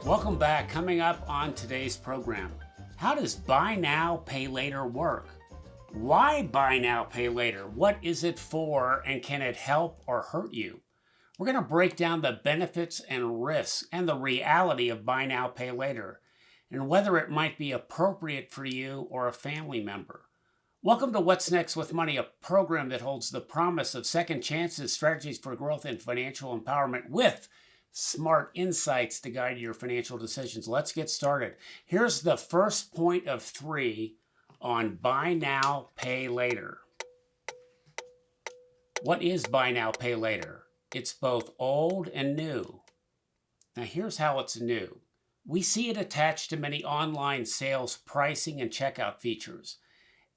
Welcome back. Coming up on today's program, how does buy now, pay later work? Why buy now, pay later? What is it for, and can it help or hurt you? We're going to break down the benefits and risks and the reality of buy now, pay later, and whether it might be appropriate for you or a family member. Welcome to What's Next with Money, a program that holds the promise of second chances, strategies for growth, and financial empowerment with smart insights to guide your financial decisions. Let's get started. Here's the first point of 3 on buy now, pay later. What is buy now, pay later? It's both old and new. Now here's how it's new. We see it attached to many online sales pricing and checkout features.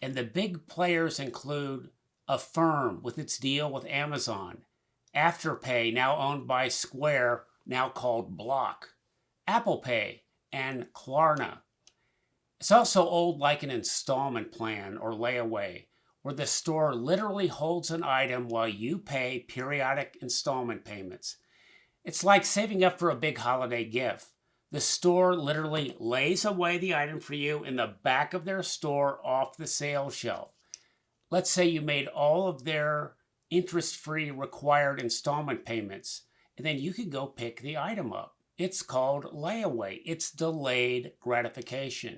And the big players include Affirm with its deal with Amazon, Afterpay, now owned by Square, now called Block, Apple Pay, and Klarna. It's also old like an installment plan or layaway, where the store literally holds an item while you pay periodic installment payments. It's like saving up for a big holiday gift. The store literally lays away the item for you in the back of their store off the sales shelf. Let's say you made all of their interest-free required installment payments, and then you could go pick the item up. It's called layaway. It's delayed gratification.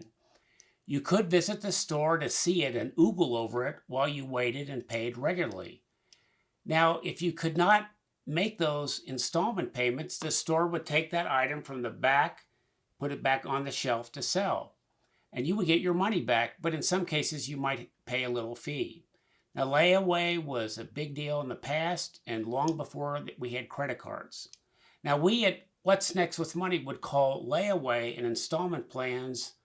You could visit the store to see it and oogle over it while you waited and paid regularly. Now, if you could not make those installment payments, the store would take that item from the back, put it back on the shelf to sell, and you would get your money back, but in some cases you might pay a little fee. Now, layaway was a big deal in the past and long before we had credit cards. Now, we at What's Next with Money would call layaway and installment plans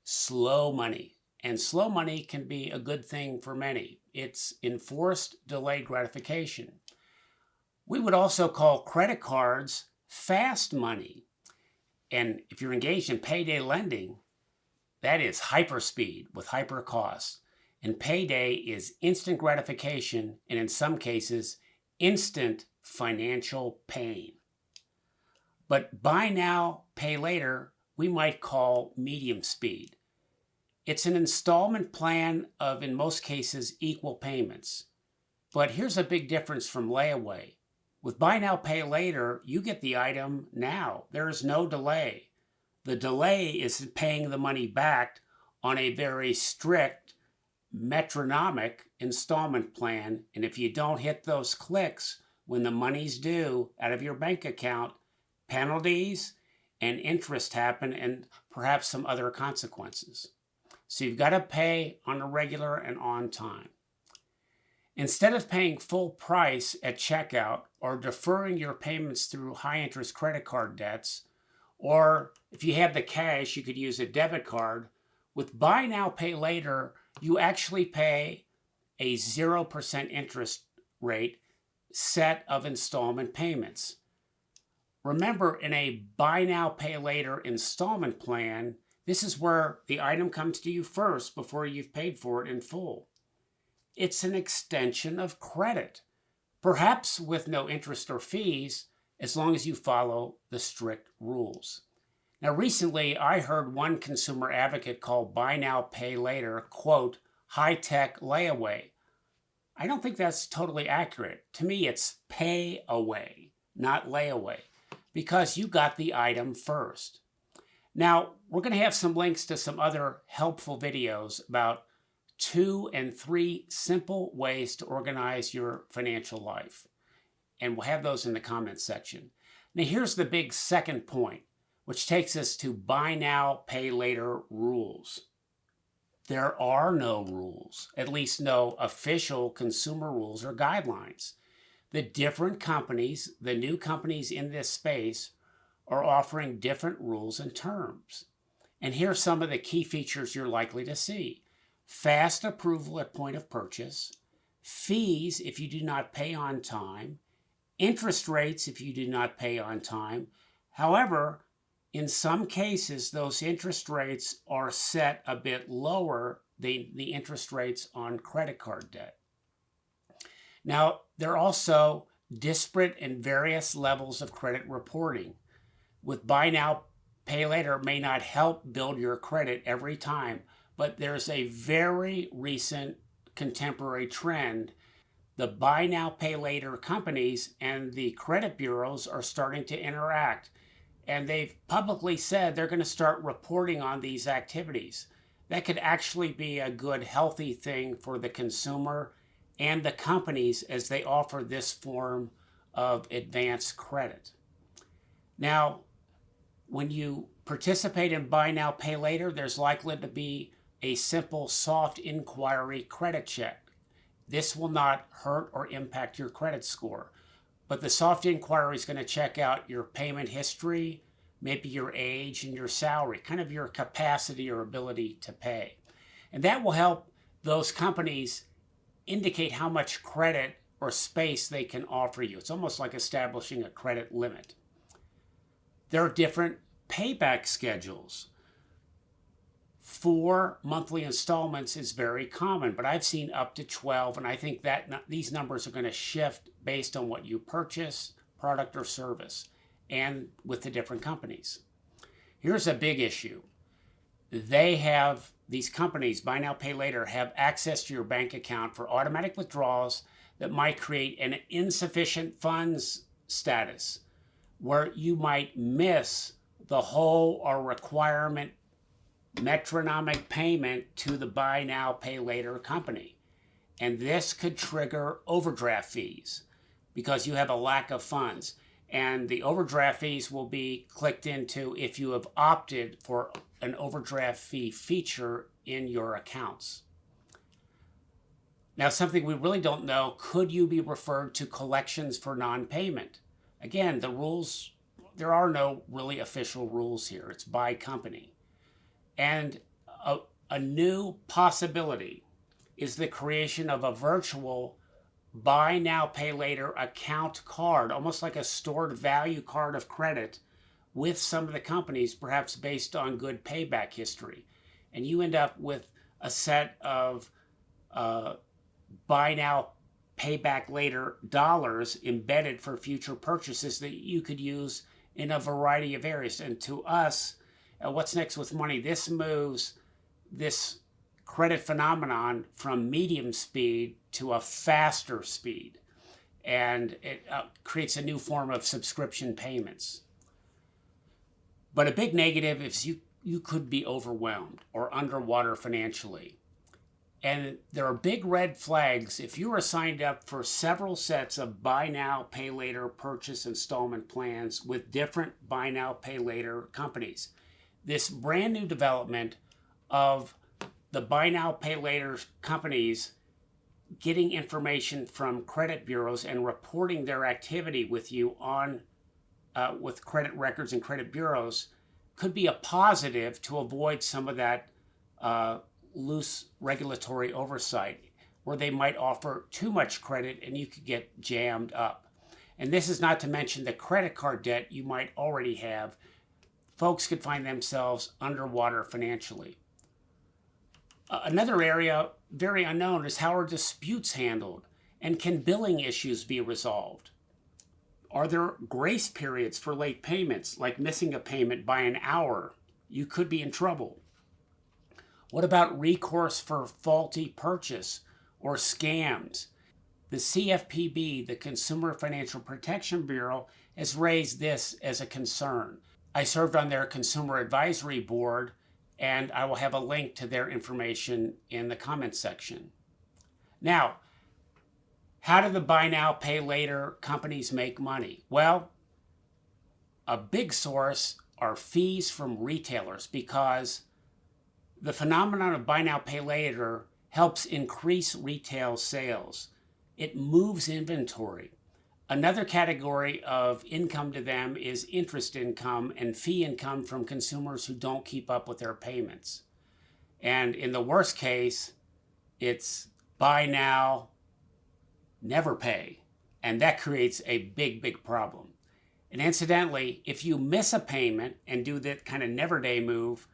slow money. And slow money can be a good thing for many. It's enforced delayed gratification. We would also call credit cards fast money. And if you're engaged in payday lending, that is hyperspeed with hyper costs. And payday is instant gratification, and in some cases, instant financial pain. But buy now, pay later, we might call medium speed. It's an installment plan of, in most cases, equal payments. But here's a big difference from layaway. With buy now, pay later, you get the item now. There is no delay. The delay is paying the money back on a very strict metronomic installment plan, and if you don't hit those clicks when the money's due out of your bank account, penalties and interest happen and perhaps some other consequences. So you've got to pay on a regular and on time. Instead of paying full price at checkout or deferring your payments through high interest credit card debts, or if you have the cash, you could use a debit card. With buy now, pay later, you actually pay a 0% interest rate set of installment payments. Remember, in a buy now, pay later installment plan, this is where the item comes to you first before you've paid for it in full. It's an extension of credit, perhaps with no interest or fees, as long as you follow the strict rules. Now, recently, I heard one consumer advocate call buy now, pay later, quote, high-tech layaway. I don't think that's totally accurate. To me, it's pay away, not layaway, because you got the item first. Now, we're going to have some links to some other helpful videos about 2 and 3 simple ways to organize your financial life. And we'll have those in the comments section. Now, here's the big second point, which takes us to buy now, pay later rules. There are no rules, at least no official consumer rules or guidelines. The different companies, the new companies in this space, are offering different rules and terms. And here are some of the key features you're likely to see. Fast approval at point of purchase, fees if you do not pay on time, interest rates if you do not pay on time. However, in some cases, those interest rates are set a bit lower than the interest rates on credit card debt. Now, there are also disparate and various levels of credit reporting. With buy now, pay later may not help build your credit every time, but there's a very recent contemporary trend. The buy now, pay later companies and the credit bureaus are starting to interact. And they've publicly said they're going to start reporting on these activities. That could actually be a good, healthy thing for the consumer and the companies as they offer this form of advanced credit. Now, when you participate in buy now, pay later, there's likely to be a simple soft inquiry credit check. This will not hurt or impact your credit score. But the soft inquiry is going to check out your payment history, maybe your age and your salary, kind of your capacity or ability to pay. And that will help those companies indicate how much credit or space they can offer you. It's almost like establishing a credit limit. There are different payback schedules. 4 monthly installments is very common, but I've seen up to 12, and I think that these numbers are going to shift based on what you purchase, product or service, and with the different companies. Here's a big issue. These companies, buy now, pay later, have access to your bank account for automatic withdrawals that might create an insufficient funds status, where you might miss the whole or requirement metronomic payment to the buy now, pay later company. And this could trigger overdraft fees because you have a lack of funds. And the overdraft fees will be clicked into if you have opted for an overdraft fee feature in your accounts. Now, something we really don't know, could you be referred to collections for non-payment? Again, there are no really official rules here. It's by company. And a new possibility is the creation of a virtual buy now, pay later account card, almost like a stored value card of credit with some of the companies, perhaps based on good payback history. And you end up with a set of buy now, pay back later dollars embedded for future purchases that you could use in a variety of areas. And to us, what's next with money? This moves this credit phenomenon from medium speed to a faster speed. And it creates a new form of subscription payments. But a big negative is you could be overwhelmed or underwater financially. And there are big red flags if you are signed up for several sets of buy now, pay later purchase installment plans with different buy now, pay later companies. This brand new development of the buy now, pay later companies getting information from credit bureaus and reporting their activity with you on with credit records and credit bureaus could be a positive to avoid some of that loose regulatory oversight where they might offer too much credit and you could get jammed up. And this is not to mention the credit card debt you might already have. Folks could find themselves underwater financially. Another area very unknown is how are disputes handled, and can billing issues be resolved? Are there grace periods for late payments, like missing a payment by an hour? You could be in trouble. What about recourse for faulty purchase or scams? The CFPB, the Consumer Financial Protection Bureau, has raised this as a concern. I served on their consumer advisory board, and I will have a link to their information in the comments section. Now, how do the buy now, pay later companies make money? Well, a big source are fees from retailers, because the phenomenon of buy now, pay later helps increase retail sales. It moves inventory. Another category of income to them is interest income and fee income from consumers who don't keep up with their payments. And in the worst case, it's buy now, never pay. And that creates a big, big problem. And incidentally, if you miss a payment and do that kind of never day move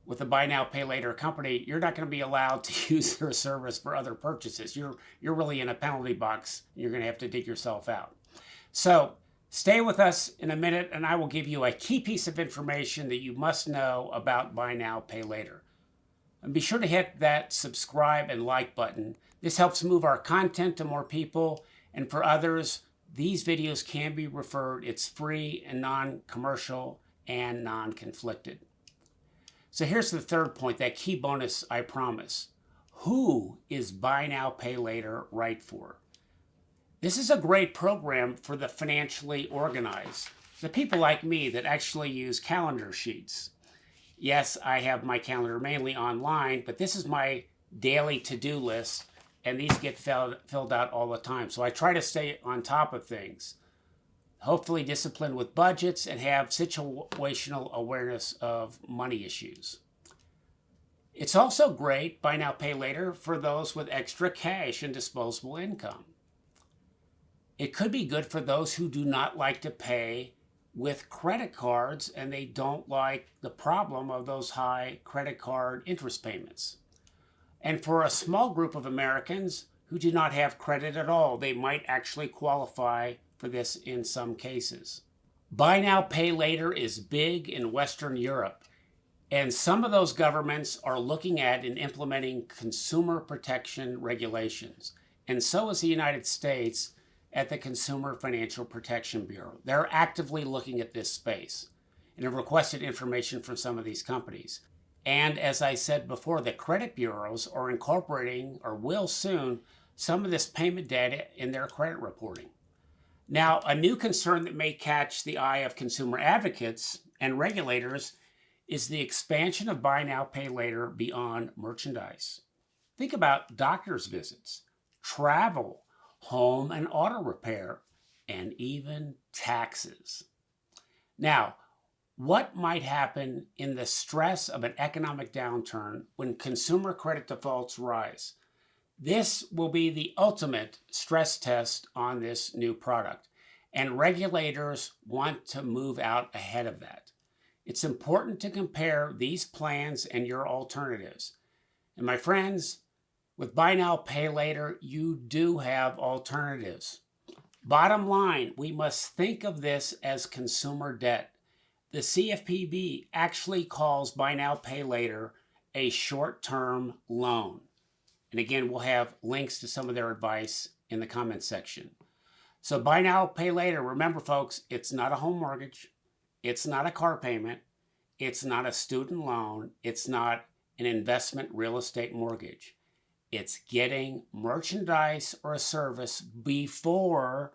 with a buy now, pay later company, you're not going to be allowed to use their service for other purchases. You're really in a penalty box. You're going to have to dig yourself out. So Stay with us in a minute and I will give you a key piece of information that you must know about Buy Now, Pay Later. And be sure to hit that subscribe and like button. This helps move our content to more people, and for others, these videos can be referred. It's free and non-commercial and non-conflicted. So here's the third point, that key bonus I promise. Who is Buy Now, Pay Later right for? This is a great program for the financially organized, the people like me that actually use calendar sheets. Yes, I have my calendar mainly online, but this is my daily to-do list, and these get filled out all the time. So I try to stay on top of things, hopefully disciplined with budgets, and have situational awareness of money issues. It's also great, Buy Now, Pay Later, for those with extra cash and disposable income. It could be good for those who do not like to pay with credit cards and they don't like the problem of those high credit card interest payments. And for a small group of Americans who do not have credit at all, they might actually qualify for this in some cases. Buy Now, Pay Later is big in Western Europe, and some of those governments are looking at and implementing consumer protection regulations. And so is the United States at the Consumer Financial Protection Bureau. They're actively looking at this space and have requested information from some of these companies. And as I said before, the credit bureaus are incorporating, or will soon, some of this payment data in their credit reporting. Now, a new concern that may catch the eye of consumer advocates and regulators is the expansion of Buy Now, Pay Later beyond merchandise. Think about doctor's visits, travel, home and auto repair, and even taxes. Now, what might happen in the stress of an economic downturn when consumer credit defaults rise? This will be the ultimate stress test on this new product, and regulators want to move out ahead of that. It's important to compare these plans and your alternatives. And my friends, with Buy Now, Pay Later, you do have alternatives. Bottom line, we must think of this as consumer debt. The CFPB actually calls Buy Now, Pay Later a short-term loan. And again, we'll have links to some of their advice in the comments section. So Buy Now, Pay Later, remember folks, it's not a home mortgage. It's not a car payment. It's not a student loan. It's not an investment real estate mortgage. It's getting merchandise or a service before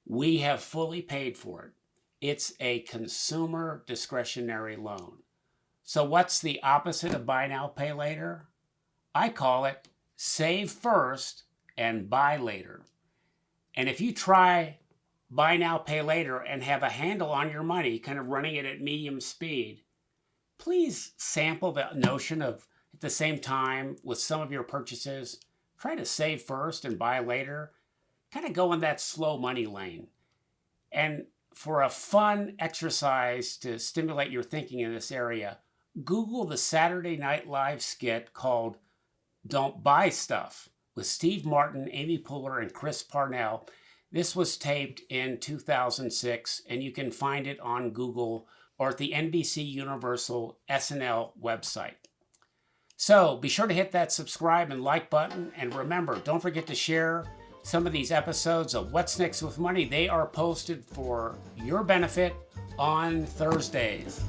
we have fully paid for it. It's a consumer discretionary loan. So what's the opposite of Buy Now, Pay Later? I call it save first and buy later. And if you try Buy Now, Pay Later and have a handle on your money, kind of running it at medium speed, please sample the notion of, at the same time with some of your purchases, try to save first and buy later. Kind of go in that slow money lane. And for a fun exercise to stimulate your thinking in this area, Google the Saturday Night Live skit called Don't Buy Stuff with Steve Martin, Amy Poehler, and Chris Parnell. This was taped in 2006, and you can find it on Google or at the NBC Universal SNL website. So be sure to hit that subscribe and like button. And remember, don't forget to share some of these episodes of What's Next with Money. They are posted for your benefit on Thursdays.